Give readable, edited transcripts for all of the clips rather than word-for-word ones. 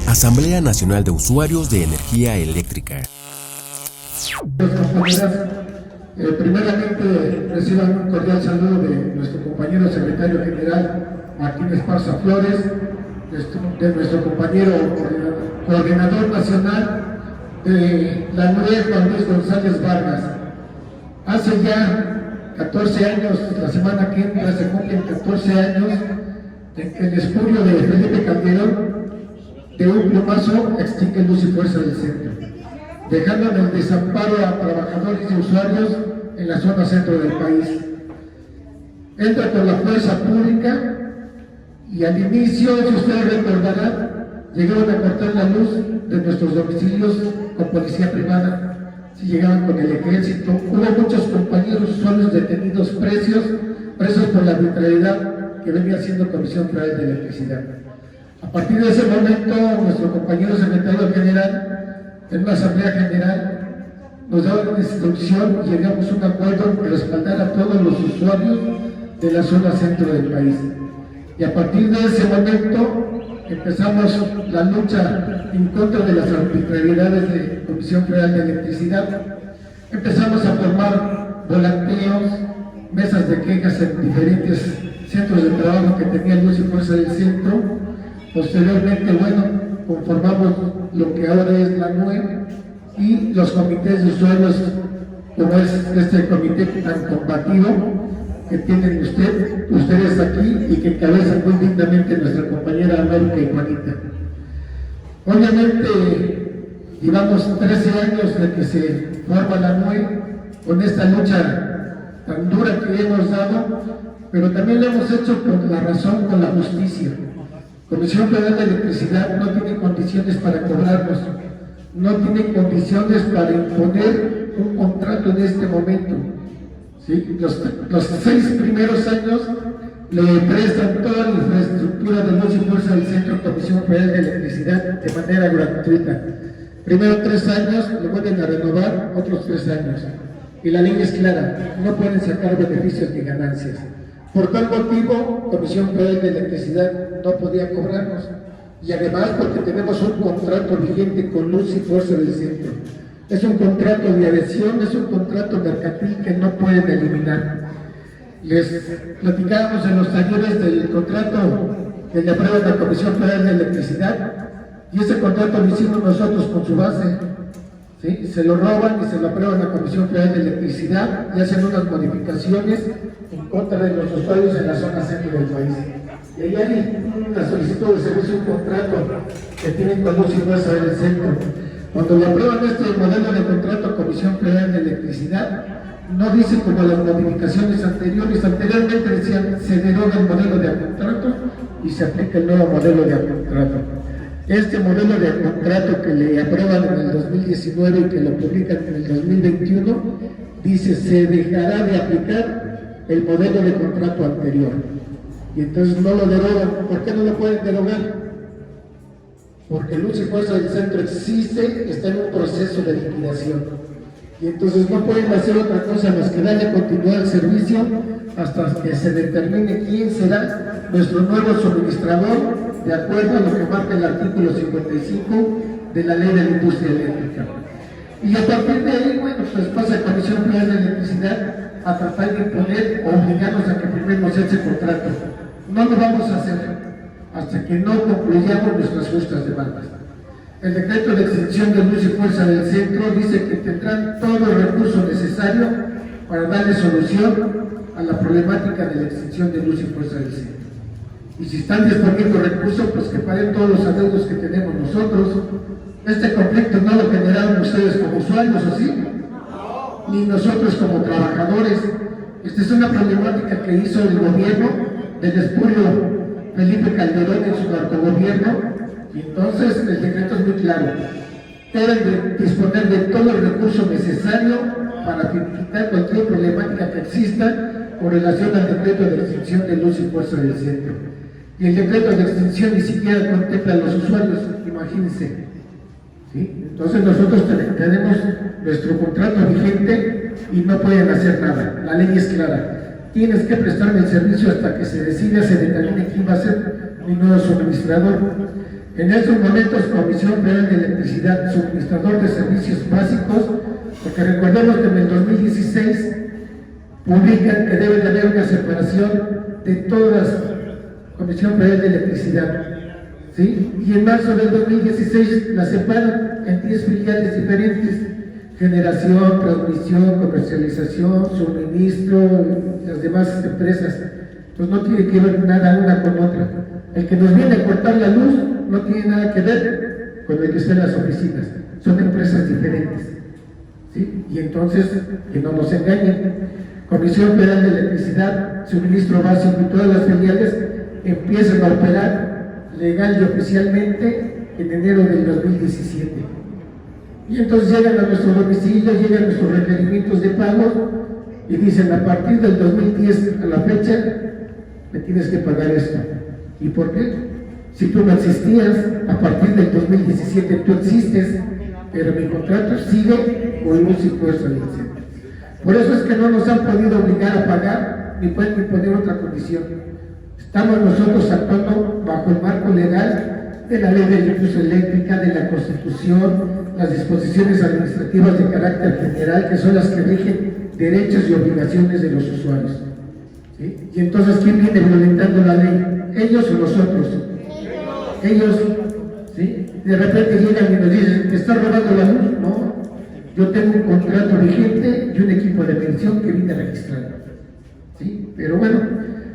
Asamblea Nacional de Usuarios de Energía Eléctrica. Primeramente reciban un cordial saludo de nuestro compañero secretario general Martín Esparza Flores, de nuestro compañero coordinador nacional de la NUE, Juan Luis González Vargas. Hace ya 14 años, la semana que entra se cumplen 14 años en que el espurio de Felipe Calderón de un plumazo extingue luz y fuerza del centro, dejando en el desamparo a trabajadores y usuarios en la zona centro del país. Entra con la fuerza pública y al inicio, si ustedes recordarán, llegaron a cortar la luz de nuestros domicilios con policía privada, si llegaban con el ejército. Hubo muchos compañeros usuarios detenidos, presos por la arbitrariedad que venía haciendo Comisión Federal de Electricidad. A partir de ese momento, nuestro compañero secretario general, en una asamblea general, nos daba una instrucción y llegamos a un acuerdo que respaldara a todos los usuarios de la zona centro del país. Y a partir de ese momento empezamos la lucha en contra de las arbitrariedades de Comisión Federal de Electricidad. Empezamos a formar volanteos, mesas de quejas en diferentes centros de trabajo que tenían luz y fuerza del centro. Posteriormente, conformamos lo que ahora es la NUE y los comités de usuarios, como es este comité tan combativo que tienen ustedes aquí y que encabezan muy dignamente nuestra compañera América y Juanita. Obviamente, llevamos 13 años de que se forma la NUE con esta lucha tan dura que hemos dado, pero también lo hemos hecho con la razón, con la justicia. Comisión Federal de Electricidad no tiene condiciones para cobrarnos, no tiene condiciones para imponer un contrato en este momento. ¿Sí? Los 6 primeros años le prestan toda la infraestructura de luz y fuerza del centro Comisión Federal de Electricidad de manera gratuita. Primero 3 años, le vuelven a renovar otros 3 años. Y la ley es clara, no pueden sacar beneficios ni ganancias. Por tal motivo, Comisión Federal de Electricidad no podía cobrarnos. Y además porque tenemos un contrato vigente con luz y fuerza del centro. Es un contrato de adhesión, es un contrato mercantil que no pueden eliminar. Les platicábamos en los talleres del contrato que le aprueba la Comisión Federal de Electricidad, y ese contrato lo hicimos nosotros con su base. ¿Sí? Se lo roban y se lo aprueban la Comisión Federal de Electricidad y hacen unas modificaciones en contra de los usuarios en la zona centro del país. Y ahí hay una solicitud de servicio, un contrato que tienen con luz y fuerza del centro. Cuando le aprueban este modelo de contrato a Comisión Federal de Electricidad, no dice como las modificaciones anteriores. Anteriormente decían se deroga el modelo de contrato y se aplica el nuevo modelo de contrato. Este modelo de contrato que le aprueban en el 2019 y que lo publican en el 2021, dice se dejará de aplicar el modelo de contrato anterior. Y entonces no lo derogan. ¿Por qué no lo pueden derogar? Porque luz y fuerza del centro existe, está en un proceso de liquidación. Y entonces no pueden hacer otra cosa más que darle continuidad al servicio hasta que se determine quién será nuestro nuevo suministrador, de acuerdo a lo que marca el artículo 55 de la Ley de la Industria Eléctrica. Y a partir de ahí, pues pasa a Comisión Federal de Electricidad a tratar de imponer o obligarnos a que firmemos ese contrato. No lo vamos a hacer hasta que no concluyamos nuestras justas demandas. El decreto de extinción de luz y fuerza del centro dice que tendrán todo el recurso necesario para darle solución a la problemática de la extinción de luz y fuerza del centro. Y si están disponiendo recursos, pues que paguen todos los adeudos que tenemos nosotros. Este conflicto no lo generaron ustedes como usuarios, ¿o sí? Ni nosotros como trabajadores. Esta es una problemática que hizo el gobierno del espurio Felipe Calderón en su narcogobierno. Y entonces el decreto es muy claro. Deben de disponer de todo el recurso necesario para finiquitar cualquier problemática que exista con relación al decreto de extinción de luz y fuerza del centro. Y el decreto de extinción ni siquiera contempla a los usuarios, imagínense. ¿Sí? Entonces nosotros tenemos nuestro contrato vigente y no pueden hacer nada. La ley es clara. tienes que prestarme el servicio hasta que se decida, se determine quién va a ser mi nuevo suministrador. En estos momentos, Comisión Federal de Electricidad, suministrador de servicios básicos, porque recordemos que en el 2016 publican que debe de haber una separación de todas Comisión Federal de Electricidad, ¿sí? Y en marzo del 2016 la separan en 10 filiales diferentes: generación, transmisión, comercialización, suministro, las demás empresas. Entonces no tiene que ver nada una con otra. El que nos viene a cortar la luz no tiene nada que ver con el que está en las oficinas, son empresas diferentes, ¿sí? Y entonces, que no nos engañen. Comisión Federal de Electricidad, suministro básico y todas las filiales empiezan a operar legal y oficialmente en enero del 2017. Y entonces llegan a nuestro domicilio, llegan nuestros requerimientos de pago y dicen: a partir del 2010 a la fecha me tienes que pagar esto. ¿Y por qué? Si tú no existías, a partir del 2017 tú existes, pero mi contrato sigue con un impuesto al incendio. Por eso es que no nos han podido obligar a pagar ni pueden imponer otra condición. Estamos nosotros actuando bajo el marco legal de la Ley de Industria Eléctrica, de la Constitución, las disposiciones administrativas de carácter general, que son las que rigen derechos y obligaciones de los usuarios, ¿sí? Y entonces, ¿quién viene violentando la ley? ¿Ellos o nosotros? Ellos, ¿sí? De repente llegan y nos dicen: ¿te está robando la luz? No, yo tengo un contrato vigente y un equipo de medición que viene registrando, ¿sí? Pero bueno,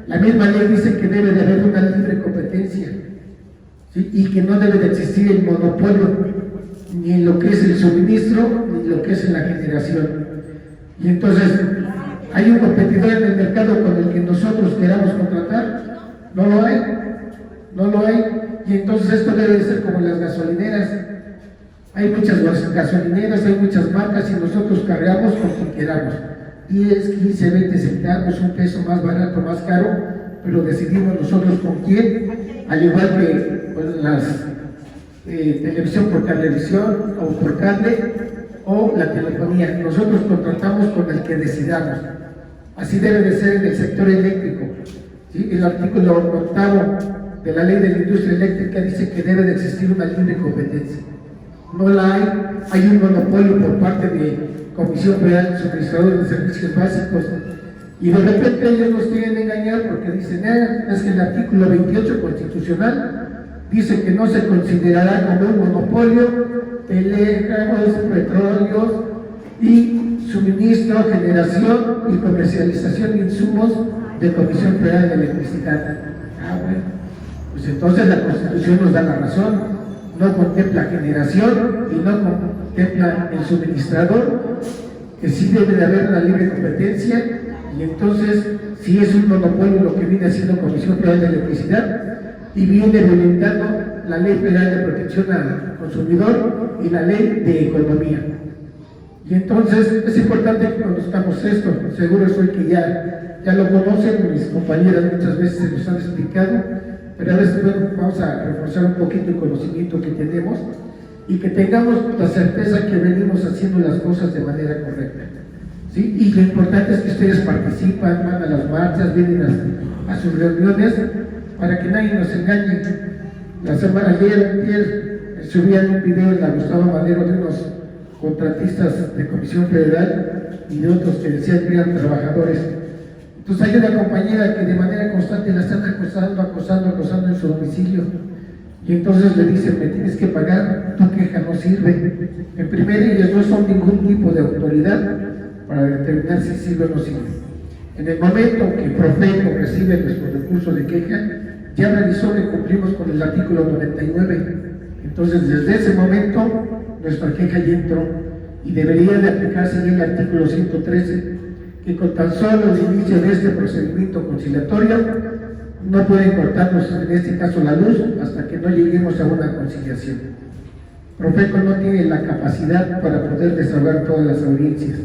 la misma ley dice que debe de haber una libre competencia, ¿sí? Y que no debe de existir el monopolio, ni en lo que es el suministro, ni en lo que es en la generación. Y entonces, ¿hay un competidor en el mercado con el que nosotros queramos contratar? No lo hay, no lo hay. Y entonces esto debe de ser como las gasolineras. Hay muchas gasolineras, hay muchas marcas y nosotros cargamos con quien queramos. 10, 15, 20 centavos, un peso más barato, más caro, pero decidimos nosotros con quién, al igual que con las televisión por cablevisión o por cable o la telefonía. Nosotros contratamos con el que decidamos. Así debe de ser en el sector eléctrico, ¿sí? El artículo 8 de la Ley de la Industria Eléctrica dice que debe de existir una libre competencia. No la hay. Hay un monopolio por parte de Comisión Federal de Suministradores de Servicios Básicos, y de repente ellos nos quieren engañar porque dicen: es que el artículo 28 constitucional dice que no se considerará como un monopolio telégrafos, petróleos y suministro, generación y comercialización de insumos de Comisión Federal de Electricidad. Bueno, pues entonces la Constitución nos da la razón. No contempla generación y no contempla el suministrador, que sí debe de haber una libre competencia. Y entonces, si es un monopolio lo que viene haciendo Comisión Federal de Electricidad, y viene violentando la Ley Federal de Protección al Consumidor y la Ley de Economía. Y entonces es importante que conozcamos esto. Seguro soy que ya lo conocen, mis compañeras muchas veces se los han explicado, pero a veces vamos a reforzar un poquito el conocimiento que tenemos y que tengamos la certeza que venimos haciendo las cosas de manera correcta, ¿sí? Y lo importante es que ustedes participan, van a las marchas, vienen a sus reuniones, para que nadie nos engañe. La semana ayer subían un video en la Gustavo Madero de unos contratistas de Comisión Federal y de otros que decían que eran trabajadores. Entonces hay una compañera que de manera constante la están acosando en su domicilio, y entonces le dicen: me tienes que pagar, tu queja no sirve. En primera, ellos no son ningún tipo de autoridad para determinar si sirve o no sirve. En el momento que Profeco recibe nuestro recurso de queja, ya revisó que cumplimos con el artículo 99. Entonces, desde ese momento, nuestra queja ya entró y debería de aplicarse el artículo 113, que con tan solo el inicio de este procedimiento conciliatorio no pueden cortarnos, en este caso, la luz hasta que no lleguemos a una conciliación. Profeco no tiene la capacidad para poder desahogar todas las audiencias.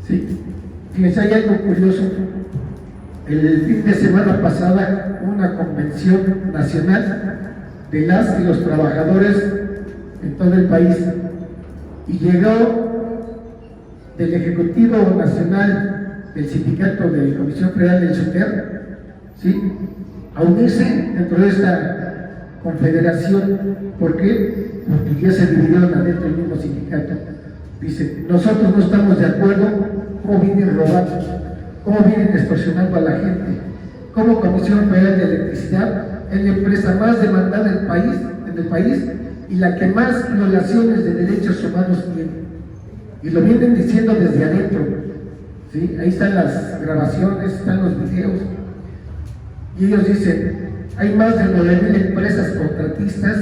¿Sí? Fíjense, hay algo curioso. El fin de semana pasada, una convención nacional de las y los trabajadores en todo el país, y llegó del Ejecutivo Nacional del sindicato de Comisión Federal del SUTER, ¿sí?, a unirse dentro de esta confederación. ¿Por qué? Porque ya se dividieron adentro del mismo sindicato. Dice, nosotros no estamos de acuerdo cómo vienen robando, cómo vienen extorsionando a la gente, cómo Comisión Federal de Electricidad es la empresa más demandada en el país y la que más violaciones de derechos humanos tiene. Y lo vienen diciendo desde adentro, ¿sí? Ahí están las grabaciones, están los videos. Y ellos dicen, hay más de 9,000 empresas contratistas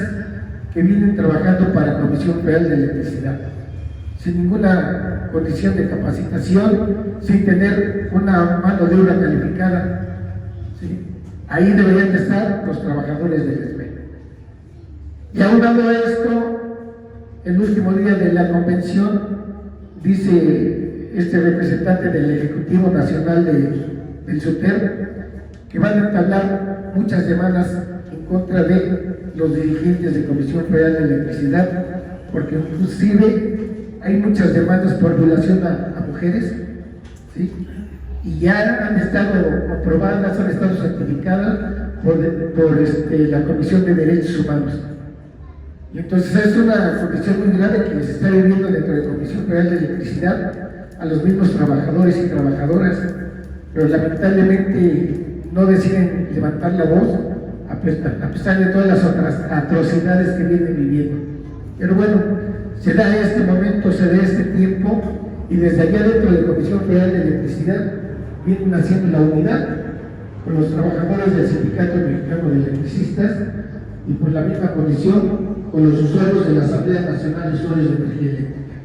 que vienen trabajando para la Comisión Federal de Electricidad, sin ninguna condición de capacitación, sin tener una mano de obra calificada, ¿sí? Ahí deberían de estar los trabajadores del SME. Y aunado a esto, el último día de la convención, dice este representante del Ejecutivo Nacional del SUTER, que van a entablar muchas demandas en contra de los dirigentes de Comisión Federal de Electricidad, porque inclusive hay muchas demandas por violación a mujeres, ¿sí? Y ya han estado aprobadas, han estado certificadas por la Comisión de Derechos Humanos. Y entonces es una condición muy grave que se está viviendo dentro de la Comisión Federal de Electricidad a los mismos trabajadores y trabajadoras, pero lamentablemente no deciden levantar la voz a pesar de todas las otras atrocidades que vienen viviendo. Pero bueno, se da este momento, se da este tiempo, y desde allá dentro de la Comisión Federal de Electricidad vienen haciendo la unidad con los trabajadores del Sindicato Mexicano de Electricistas y por la misma condición con los usuarios de la Asamblea Nacional de Usuarios de Energía Eléctrica.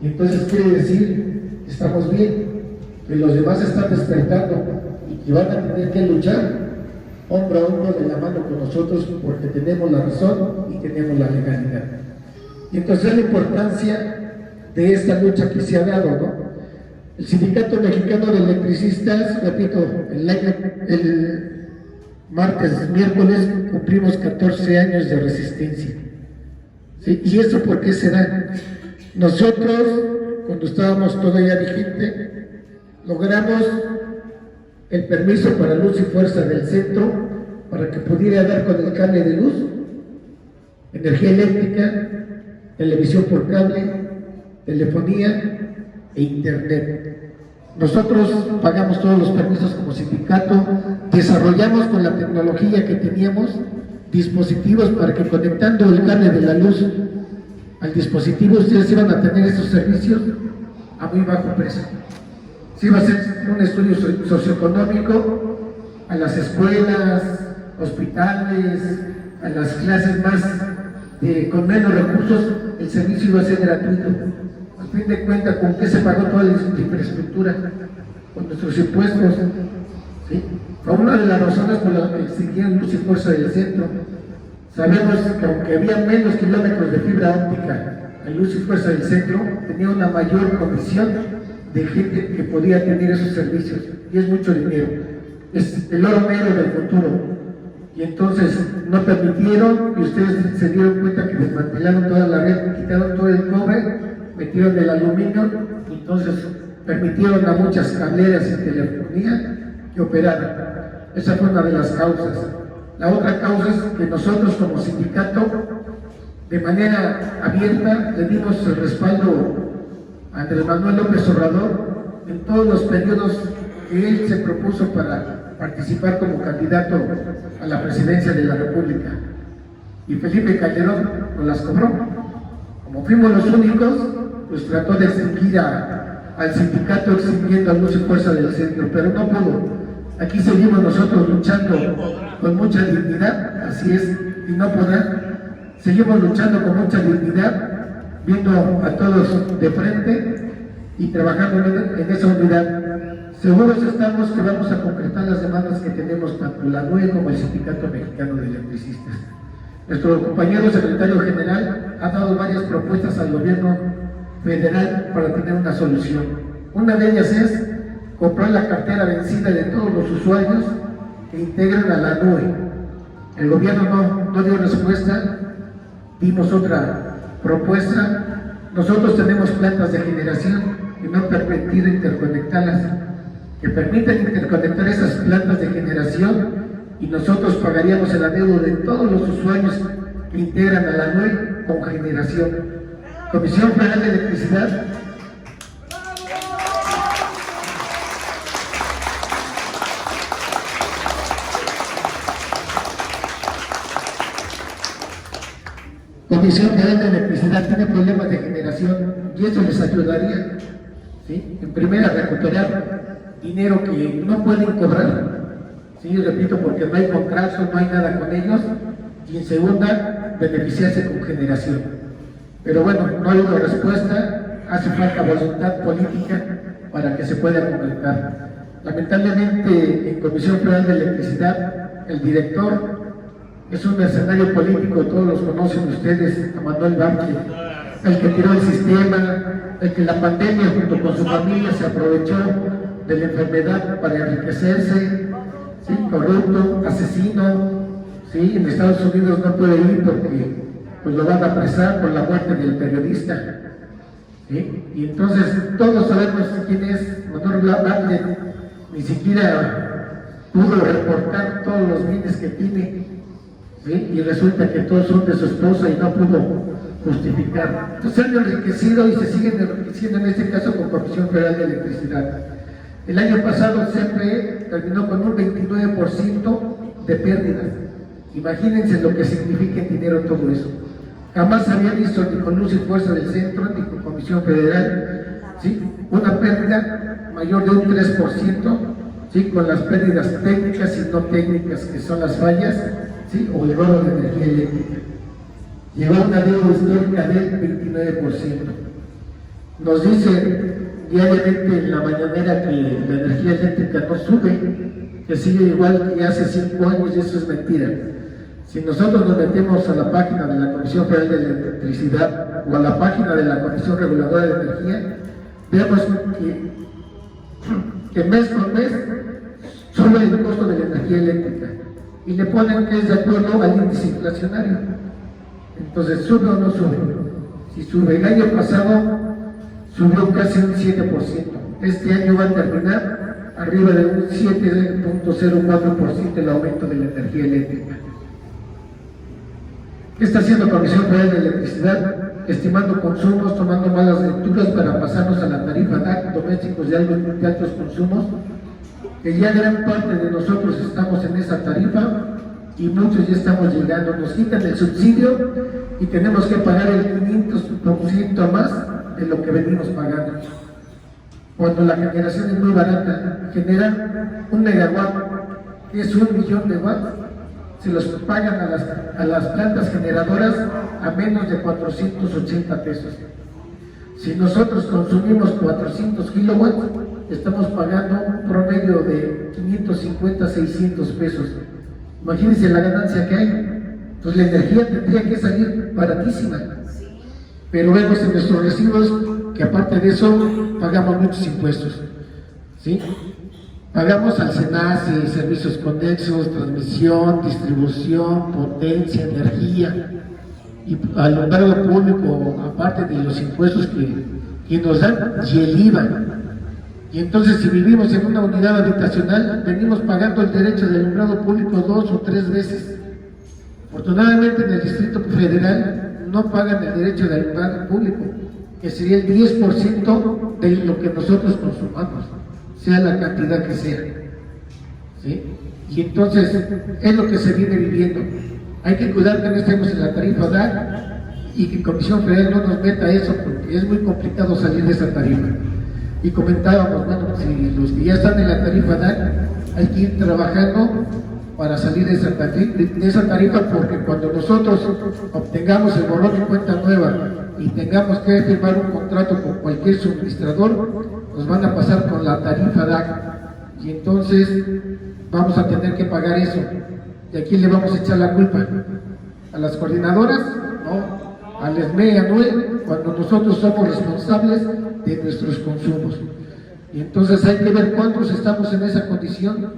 Y entonces quiere decir que estamos bien, que los demás están despertando y que van a tener que luchar hombro a hombro de la mano con nosotros, porque tenemos la razón y tenemos la legalidad. Y entonces la importancia de esta lucha que se ha dado, ¿no? El Sindicato Mexicano de Electricistas, repito, el miércoles cumplimos 14 años de resistencia, ¿sí? ¿Y eso por qué se da? Nosotros, cuando estábamos todavía vigente, logramos el permiso para luz y fuerza del centro para que pudiera dar con el cable de luz, energía eléctrica, televisión por cable, telefonía e internet. Nosotros pagamos todos los permisos como sindicato, desarrollamos con la tecnología que teníamos dispositivos para que conectando el cable de la luz al dispositivo ustedes iban a tener estos servicios a muy bajo precio. Se iba a hacer un estudio socioeconómico a las escuelas, hospitales, a las clases más con menos recursos, el servicio iba a ser gratuito. Al fin de cuentas, ¿con qué se pagó toda la infraestructura? Con nuestros impuestos, ¿sí? Fue una de las razones por las que exigían luz y fuerza del centro. Sabemos que aunque había menos kilómetros de fibra óptica en luz y fuerza del centro, tenía una mayor condición de gente que podía tener esos servicios, y es mucho dinero, es el oro negro del futuro. Y entonces no permitieron, y ustedes se dieron cuenta que desmantelaron toda la red, quitaron todo el cobre, metieron el aluminio, y entonces permitieron a muchas cableras y telefonía que operaran. Esa fue una de las causas. La otra causa es que nosotros como sindicato, de manera abierta, le dimos el respaldo a Andrés Manuel López Obrador en todos los periodos que él se propuso para participar como candidato a la presidencia de la República. Y Felipe Calderón nos las cobró. Como fuimos los únicos, pues trató de extinguir al sindicato extinguiendo a luz y fuerza del centro, pero no pudo. Aquí seguimos nosotros luchando con mucha dignidad, así es, y no podrán. Seguimos luchando con mucha dignidad, viendo a todos de frente y trabajando en esa unidad. Seguros estamos que vamos a concretar las demandas que tenemos tanto la NUE como el Sindicato Mexicano de Electricistas. Nuestro compañero secretario general ha dado varias propuestas al gobierno federal para tener una solución. Una de ellas es comprar la cartera vencida de todos los usuarios que integran a la NUE. El gobierno no dio respuesta, dimos otra propuesta. Nosotros tenemos plantas de generación y no han permitido interconectarlas. que permitan interconectar esas plantas de generación y nosotros pagaríamos el adeudo de todos los usuarios que integran a la NUE con generación. Comisión Federal de Electricidad. Comisión Federal de Electricidad tiene problemas de generación y eso les ayudaría, ¿sí? En primera, recuperar dinero que no pueden cobrar, ¿sí? Repito, porque no hay contratos, no hay nada con ellos, y en segunda, beneficiarse con generación. Pero bueno, no ha habido respuesta, hace falta voluntad política para que se pueda concretar. Lamentablemente, en Comisión Federal de Electricidad, el director es un mercenario político, todos los conocen ustedes, a Manuel Bartlett, el que tiró el sistema, el que en la pandemia junto con su familia se aprovechó de la enfermedad para enriquecerse, ¿sí? Corrupto, asesino, ¿sí? En Estados Unidos no puede ir porque pues lo van a apresar por la muerte del periodista, ¿sí? Y entonces todos sabemos quién es Manuel Bartlett, ni siquiera pudo reportar todos los bienes que tiene, ¿sí? Y resulta que todos son de su esposa y no pudo justificar. Entonces han enriquecido y se siguen enriqueciendo en este caso con Comisión Federal de Electricidad. El año pasado CFE terminó con un 29% de pérdidas. Imagínense lo que significa en dinero todo eso. Jamás había visto ni con Luz y Fuerza del Centro ni con Comisión Federal, ¿sí? Una pérdida mayor de un 3%, ¿sí? Con las pérdidas técnicas y no técnicas que son las fallas, ¿sí? O el robo de energía eléctrica. Llegó a una deuda histórica del 29%. Nos dicen diariamente en la mañanera que la energía eléctrica no sube, que sigue igual que hace 5 años, y eso es mentira. Si nosotros nos metemos a la página de la Comisión Federal de Electricidad o a la página de la Comisión Reguladora de Energía, vemos que mes con mes sube el costo de la energía eléctrica y le ponen que es de acuerdo al índice inflacionario. Entonces, ¿sube o no sube? Si sube, el año pasado subió casi un 7%. Este año va a terminar arriba de un 7.04% el aumento de la energía eléctrica. ¿Qué está haciendo Comisión Federal de Electricidad? Estimando consumos, tomando malas lecturas para pasarnos a la tarifa DAC, domésticos de altos consumos, que ya gran parte de nosotros estamos en esa tarifa y muchos ya estamos llegando. Nos quitan el subsidio y tenemos que pagar el 500% más de lo que venimos pagando. Cuando la generación es muy barata, generan 1 megawatt, que es 1 millón de watts, se los pagan a las plantas generadoras a menos de 480 pesos. Si nosotros consumimos 400 kilowatts, estamos pagando un promedio de 550 a 600 pesos. Imagínense la ganancia que hay. Pues la energía tendría que salir baratísima. Pero vemos en nuestros recibos que aparte de eso pagamos muchos impuestos, ¿sí? Pagamos al SENACE, servicios conexos, transmisión, distribución, potencia, energía, y alumbrado público, aparte de los impuestos que nos dan, y el IVA. Y entonces, si vivimos en una unidad habitacional, venimos pagando el derecho de alumbrado público 2 o 3 veces. Afortunadamente, en el Distrito Federal no pagan el derecho de alumbrado público, que sería el 10% de lo que nosotros consumamos, sea la cantidad que sea, ¿sí? Y entonces es lo que se viene viviendo. Hay que cuidar que no estemos en la tarifa DAC y que Comisión Federal no nos meta eso, porque es muy complicado salir de esa tarifa. Y comentábamos, bueno, si los que ya están en la tarifa DAC hay que ir trabajando para salir de esa tarifa, porque cuando nosotros obtengamos el borrón de cuenta nueva y tengamos que firmar un contrato con cualquier suministrador, nos van a pasar con la tarifa DAC y entonces vamos a tener que pagar eso. ¿Y a quién le vamos a echar la culpa? ¿A las coordinadoras? No, al ESME y a NUE, cuando nosotros somos responsables de nuestros consumos. Y entonces hay que ver cuántos estamos en esa condición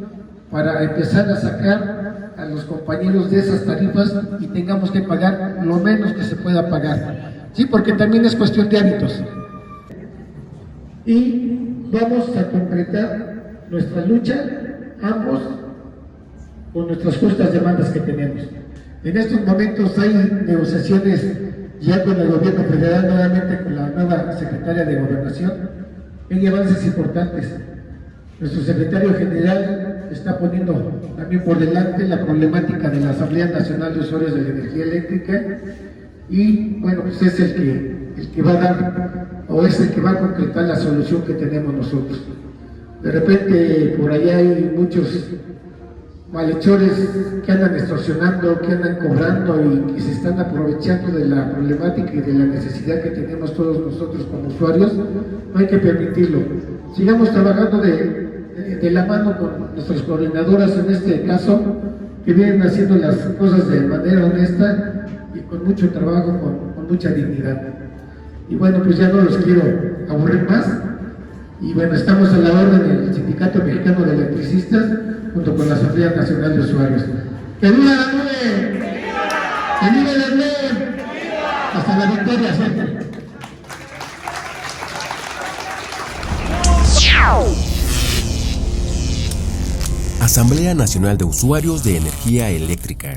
para empezar a sacar a los compañeros de esas tarifas y tengamos que pagar lo menos que se pueda pagar. Sí, porque también es cuestión de hábitos. Y vamos a concretar nuestra lucha, ambos, con nuestras justas demandas que tenemos. En estos momentos hay negociaciones ya con el gobierno federal, nuevamente con la nueva secretaria de Gobernación. Hay avances importantes. Nuestro secretario general está poniendo también por delante la problemática de la Asamblea Nacional de Usuarios de la Energía Eléctrica y bueno, pues es el que va a dar o es el que va a concretar la solución que tenemos nosotros. De repente por allá hay muchos malhechores que andan extorsionando, que andan cobrando y que se están aprovechando de la problemática y de la necesidad que tenemos todos nosotros como usuarios. No hay que permitirlo. Sigamos trabajando de la mano con nuestras coordinadoras en este caso, que vienen haciendo las cosas de manera honesta y con mucho trabajo, con mucha dignidad. Y bueno, pues ya no los quiero aburrir más. Y bueno, estamos a la orden del Sindicato Mexicano de Electricistas junto con la Asamblea Nacional de Usuarios. ¡Que viva la nube! ¡Que viva la nube! ¡Hasta la victoria siempre! Asamblea Nacional de Usuarios de Energía Eléctrica.